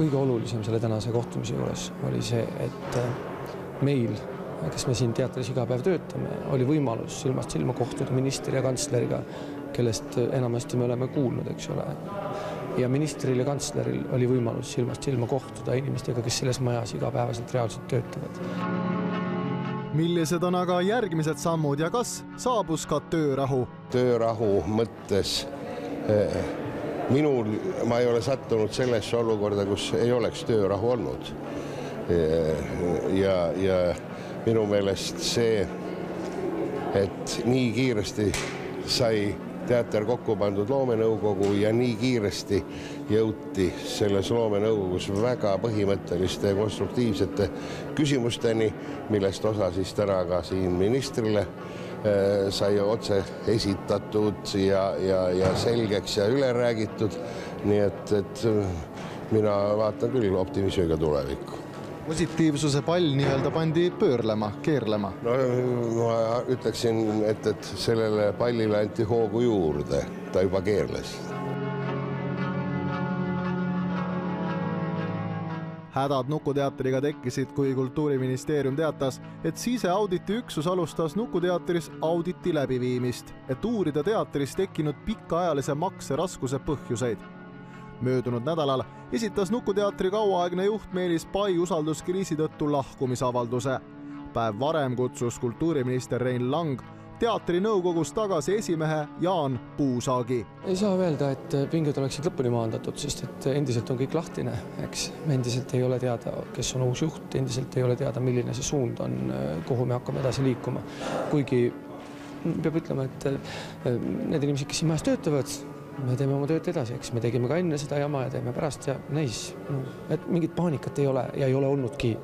kõige olulisem selle tänase kohtumise juures oli see, et meil, kes me siin teatris iga päev töötame, oli võimalus silmast silma kohtuda ministri ja kantsleriga, kellest enamasti me oleme kuulnud, eks ole. Ja ministril ja kantsleril oli võimalus silmast silma kohtuda inimestega, kes selles majas igapäevaselt reaalselt töötavad. Millised on aga järgmised sammud ja kas saabus ka töörahu? Töörahu mõttes ma ei ole sattunud sellesse olukorda, kus ei oleks töörahu olnud. Ja minu meelest see, et nii kiiresti sai teater kokku pandud loomenõukogu ja nii kiiresti jõuti selles loomenõukogus väga põhimõtteliste ja konstruktiivsete küsimusteni, millest osa siis täna ka siin ministrile sai otse esitatud ja selgeks ja üle räägitud. Nii et mina vaatan küll optimismiga tulevikku. Positiivsuse pall nii-öelda pandi pöörlema, keerlema. No, ma ütleksin, et sellele pallile anti hoogu juurde. Ta juba keerles. Hädad Nukuteatriga tekkisid, kui Kultuuriministeerium teatas, et siseauditi üksus alustas Nukuteatris auditi läbiviimist, et uurida teatris tekkinud pikaajalise makseraskuse põhjuseid. Möödunud nädalal esitas Nukuteatri kauaaegne juht Meelis Pai usalduskriisi tõttu lahkumisavalduse. Päev varem kutsus kultuuriminister Rein Lang teatri nõukogus tagasi esimehe Jaan Puusaagi. Ei saa öelda, et pinged oleksid lõpuni maandatud, sest et endiselt on kõik lahtine. Eks endiselt ei ole teada, kes on uus juht, endiselt ei ole teada, milline see suund on, kuhu me hakkame edasi liikuma. Kuigi peab ütlema, et need inimesed, kes siin majas töötavad, me teeme oma tööd edasi, eks me tegime ka enne seda jama ja teeme pärast ja näis, et mingit paanikat ei ole ja ei ole olnudki.